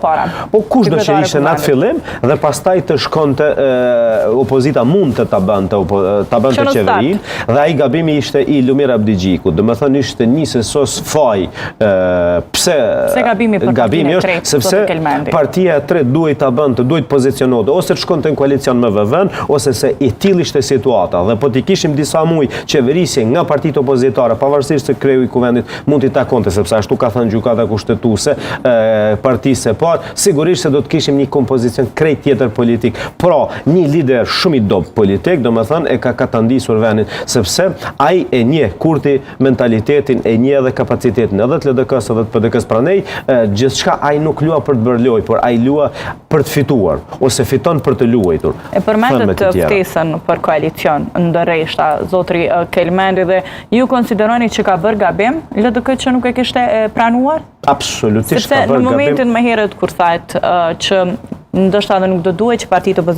para. Po kush do që ishte në atë fillim dhe pastaj të shkonte opozita mund të ta bënte qeverinë dhe ai gabimi ishte i Lumir Abdigjikut. Domethënë ishte një sesos faj pse gabimi është sepse partia e tretë duhet ta bënte, duhet pozicionohej ose të shkonte në koalicion me VV-n ose se i tillë ishte situata dhe po t'i kishim disa muaj qeverisje nga partitë opozitare pavarësisht se kreu i kuvendit mund t'i takonte sepse ashtu ka thënë gjykata kushtetuese partisë së parë, sigurisht se do të kishim një kompozicion krejt tjetër politik. Pra, një lider shumë i dobët politik, domethënë e ka katandisur vendin sepse ai e njeh Kurti mentalitetin, e njeh edhe kapacitetin edhe të LDK-s edhe të PDK-s. Prandaj gjithçka ai nuk lua për të bërë lojë, por ai lua për të fituar ose fiton për të luajtur. E përmendet ftesën për koalicion ndërreshta zotri Kelmendi dhe ju konsideroni që ka bërë gabim LDK që nuk e kishte pranuar? Absolutisht ka bërë gabim. Sepse në momentin më herët kur thahet që ndoshta edhe nuk do duhet që partitë opozitare